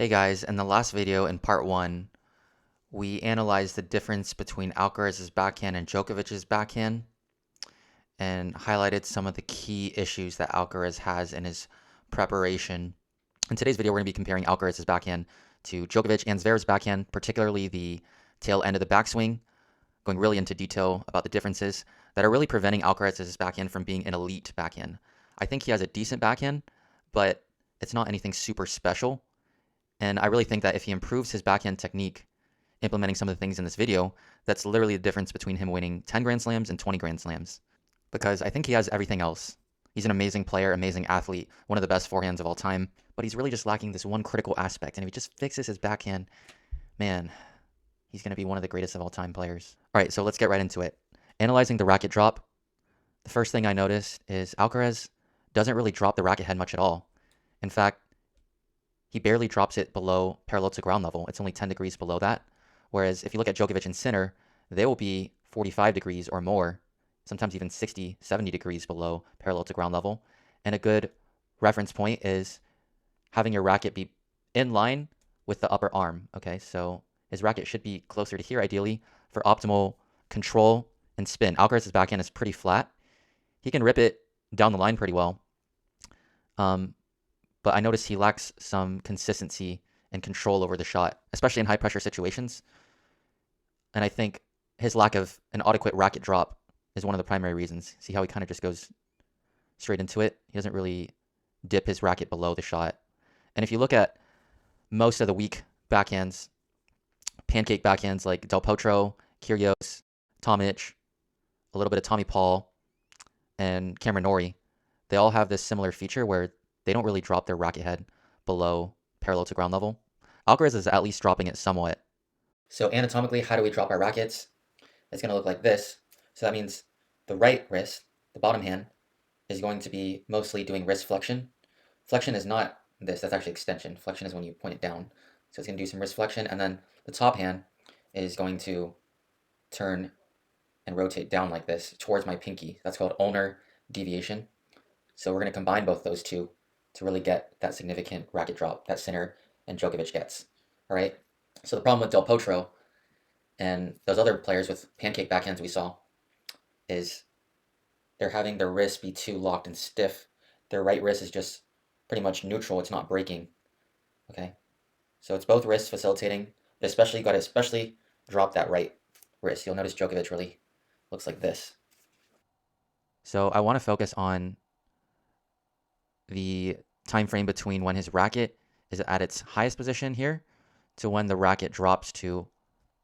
Hey guys, in the last video in part 1, we analyzed the difference between Alcaraz's backhand and Djokovic's backhand and highlighted some of the key issues that Alcaraz has in his preparation. In today's video, we're going to be comparing Alcaraz's backhand to Djokovic and Zverev's backhand, particularly the tail end of the backswing, going really into detail about the differences that are really preventing Alcaraz's backhand from being an elite backhand. I think he has a decent backhand, but it's not anything super special. And I really think that if he improves his backhand technique, implementing some of the things in this video, that's literally the difference between him winning 10 Grand Slams and 20 Grand Slams. Because I think he has everything else. He's an amazing player, amazing athlete, one of the best forehands of all time, but he's really just lacking this one critical aspect. And if he just fixes his backhand, man, he's going to be one of the greatest of all time players. All right, so let's get right into it. Analyzing the racket drop, the first thing I noticed is Alcaraz doesn't really drop the racket head much at all. In fact, he barely drops it below parallel to ground level. It's only 10 degrees below that. Whereas if you look at Djokovic and Sinner, they will be 45 degrees or more, sometimes even 60, 70 degrees below parallel to ground level. And a good reference point is having your racket be in line with the upper arm. Okay, so his racket should be closer to here ideally for optimal control and spin. Alcaraz's backhand is pretty flat. He can rip it down the line pretty well. But I noticed he lacks some consistency and control over the shot, especially in high pressure situations. And I think his lack of an adequate racket drop is one of the primary reasons. See how he kind of just goes straight into it? He doesn't really dip his racket below the shot. And if you look at most of the weak backhands, pancake backhands like Del Potro, Kyrgios, Tomic, a little bit of Tommy Paul, and Cameron Norrie, they all have this similar feature where they don't really drop their racket head below parallel to ground level. Alcaraz is at least dropping it somewhat. So anatomically, how do we drop our rackets? It's going to look like this. So that means the right wrist, the bottom hand, is going to be mostly doing wrist flexion. Flexion is not this, that's actually extension. Flexion is when you point it down. So it's going to do some wrist flexion, and then the top hand is going to turn and rotate down like this towards my pinky. That's called ulnar deviation. So we're going to combine both those two to really get that significant racket drop that Sinner and Djokovic gets. All right. So the problem with Del Potro and those other players with pancake backhands we saw is they're having their wrists be too locked and stiff. Their right wrist is just pretty much neutral. It's not breaking. Okay. So it's both wrists facilitating, but especially you got to especially drop that right wrist. You'll notice Djokovic really looks like this. So I want to focus on the time frame between when his racket is at its highest position here to when the racket drops to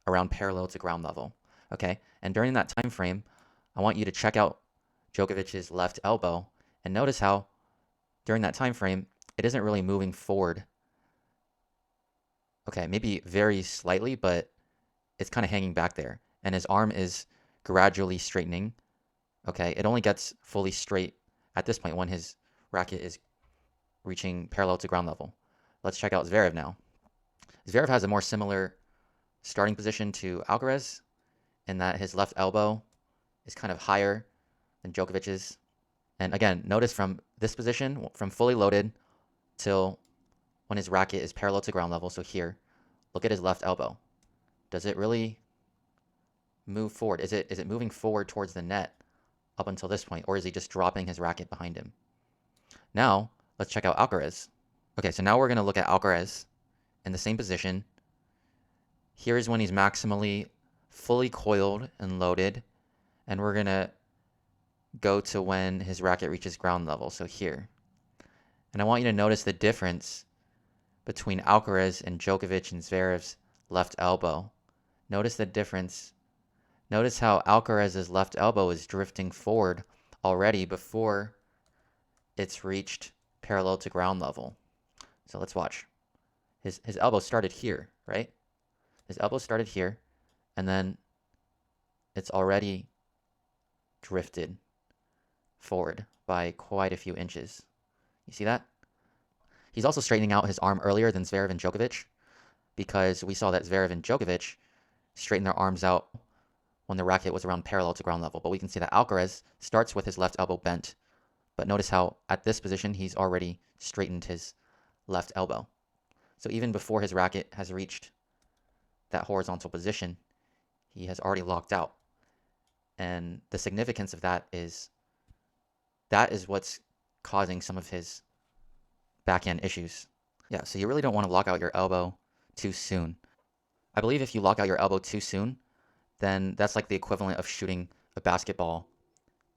around parallel to ground level. Okay, and during that time frame, I want you to check out Djokovic's left elbow and notice how during that time frame it isn't really moving forward. Okay, maybe very slightly, but it's kind of hanging back there, and his arm is gradually straightening. Okay, it only gets fully straight at this point when his racket is reaching parallel to ground level. Let's check out Zverev now. Zverev has a more similar starting position to Alcaraz in that his left elbow is kind of higher than Djokovic's. And again, notice from this position, from fully loaded till when his racket is parallel to ground level, so here, look at his left elbow. Does it really move forward? Is it moving forward towards the net up until this point, or is he just dropping his racket behind him? Now, let's check out Alcaraz. Okay, so now we're going to look at Alcaraz in the same position. Here's when he's maximally fully coiled and loaded, and we're going to go to when his racket reaches ground level, so here. And I want you to notice the difference between Alcaraz and Djokovic and Zverev's left elbow. Notice the difference. Notice how Alcaraz's left elbow is drifting forward already before it's reached parallel to ground level. So let's watch. His elbow started here, right? His elbow started here, and then it's already drifted forward by quite a few inches. You see that? He's also straightening out his arm earlier than Zverev and Djokovic, because we saw that Zverev and Djokovic straightened their arms out when the racket was around parallel to ground level. But we can see that Alcaraz starts with his left elbow bent. But notice how at this position, he's already straightened his left elbow. So even before his racket has reached that horizontal position, he has already locked out. And the significance of that is what's causing some of his backhand issues. Yeah, so you really don't want to lock out your elbow too soon. I believe if you lock out your elbow too soon, then that's like the equivalent of shooting a basketball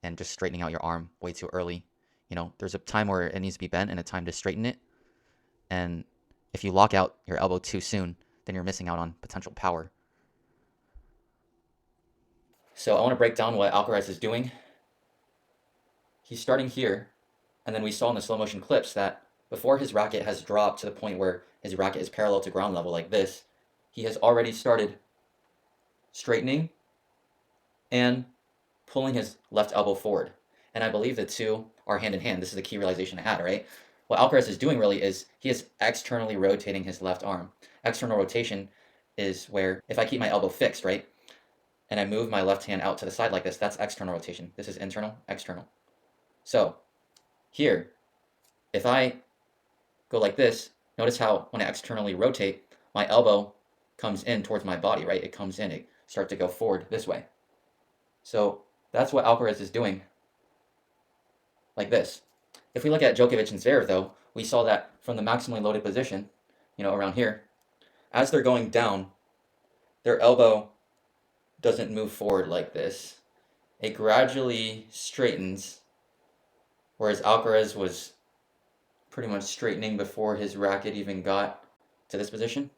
and just straightening out your arm way too early. You know, there's a time where it needs to be bent and a time to straighten it. And if you lock out your elbow too soon, then you're missing out on potential power. So I want to break down what Alcaraz is doing. He's starting here, and then we saw in the slow motion clips that before his racket has dropped to the point where his racket is parallel to ground level like this, he has already started straightening and pulling his left elbow forward. And I believe the two are hand in hand. This is the key realization I had, right? What Alcaraz is doing really is he is externally rotating his left arm. External rotation is where if I keep my elbow fixed, right, and I move my left hand out to the side like this, that's external rotation. This is internal, external. So here, if I go like this, notice how when I externally rotate, my elbow comes in towards my body, right? It comes in, it starts to go forward this way. So that's what Alcaraz is doing, like this. If we look at Djokovic and Zverev, though, we saw that from the maximally loaded position, around here, as they're going down, their elbow doesn't move forward like this. It gradually straightens, whereas Alcaraz was pretty much straightening before his racket even got to this position.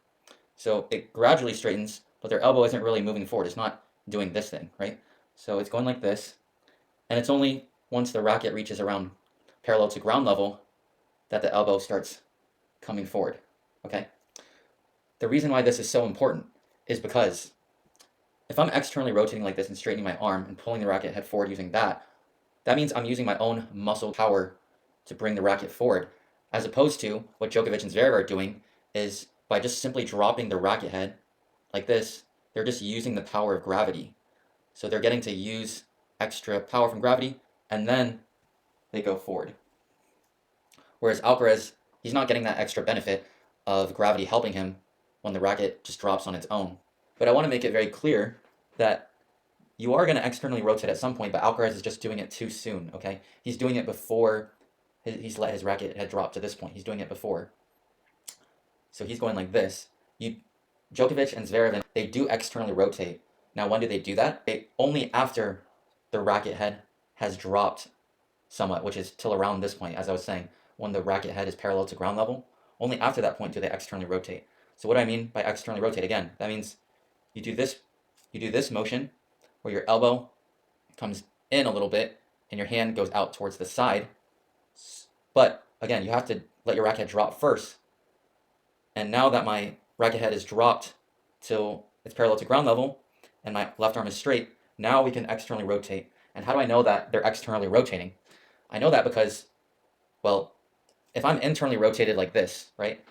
So it gradually straightens, but their elbow isn't really moving forward. It's not doing this thing, right? So it's going like this, and it's only once the racket reaches around parallel to ground level that the elbow starts coming forward, okay? The reason why this is so important is because if I'm externally rotating like this and straightening my arm and pulling the racket head forward using that means I'm using my own muscle power to bring the racket forward, as opposed to what Djokovic and Zverev are doing is by just simply dropping the racket head like this, they're just using the power of gravity. So they're getting to use extra power from gravity, and then they go forward. Whereas Alcaraz, he's not getting that extra benefit of gravity helping him when the racket just drops on its own. But I want to make it very clear that you are going to externally rotate at some point, but Alcaraz is just doing it too soon, okay? He's doing it before he's let his racket head drop to this point. He's doing it before. So he's going like this. Djokovic and Zverev, they do externally rotate. Now, when do they do that? Only after the racket head has dropped somewhat, which is till around this point, as I was saying, when the racket head is parallel to ground level. Only after that point do they externally rotate. So what do I mean by externally rotate? Again, that means you do this motion where your elbow comes in a little bit and your hand goes out towards the side. But again, you have to let your racket drop first. And now that my racket head is dropped till it's parallel to ground level and my left arm is straight, now we can externally rotate. And how do I know that they're externally rotating? I know that because, well, if I'm internally rotated like this, right?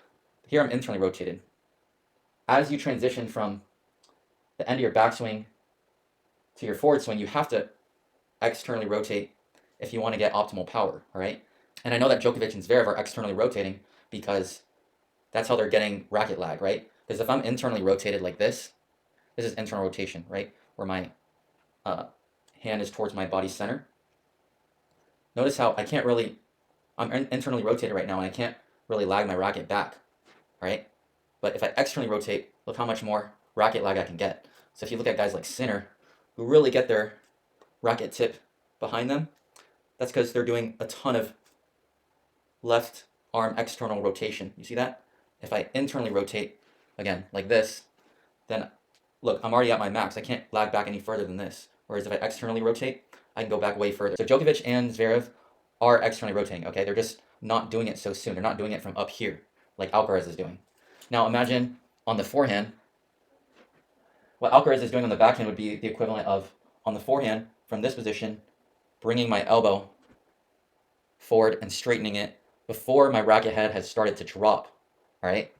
Here I'm internally rotated. As you transition from the end of your backswing to your forward swing, you have to externally rotate if you want to get optimal power, all right? And I know that Djokovic and Zverev are externally rotating because that's how they're getting racket lag, right? Because if I'm internally rotated like this is internal rotation, right? Where my hand is towards my body center. Notice how I'm internally rotated right now and I can't really lag my racket back, right? But if I externally rotate, look how much more racket lag I can get. So if you look at guys like Sinner, who really get their racket tip behind them, that's because they're doing a ton of left arm external rotation. You see that? If I internally rotate, again, like this, then look, I'm already at my max. I can't lag back any further than this. Whereas if I externally rotate, I can go back way further. So Djokovic and Zverev are externally rotating, okay? They're just not doing it so soon. They're not doing it from up here, like Alcaraz is doing. Now imagine on the forehand, what Alcaraz is doing on the backhand would be the equivalent of, on the forehand, from this position, bringing my elbow forward and straightening it before my racket head has started to drop, all right?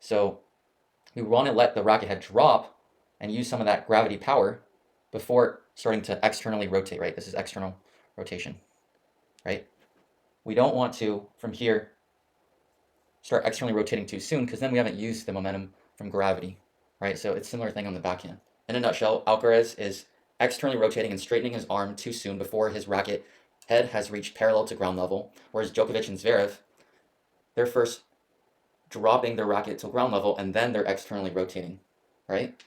So we want to let the racket head drop and use some of that gravity power before starting to externally rotate, right? This is external rotation, right? We don't want to, from here, start externally rotating too soon because then we haven't used the momentum from gravity, right? So it's a similar thing on the backhand. In a nutshell, Alcaraz is externally rotating and straightening his arm too soon before his racket head has reached parallel to ground level, whereas Djokovic and Zverev, they're first dropping their racket to ground level and then they're externally rotating, right?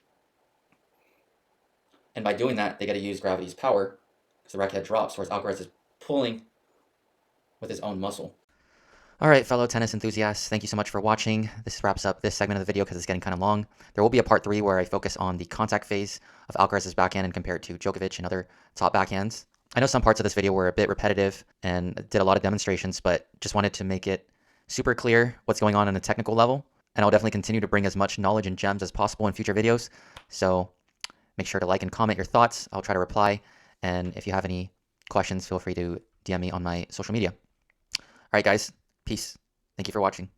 And by doing that, they get to use gravity's power because the racket head drops, whereas Alcaraz is pulling with his own muscle. All right, fellow tennis enthusiasts, thank you so much for watching. This wraps up this segment of the video because it's getting kind of long. There will be a part 3 where I focus on the contact phase of Alcaraz's backhand and compare it to Djokovic and other top backhands. I know some parts of this video were a bit repetitive and did a lot of demonstrations, but just wanted to make it super clear what's going on a technical level. And I'll definitely continue to bring as much knowledge and gems as possible in future videos. So make sure to like and comment your thoughts. I'll try to reply. And if you have any questions, feel free to DM me on my social media. All right, guys. Peace. Thank you for watching.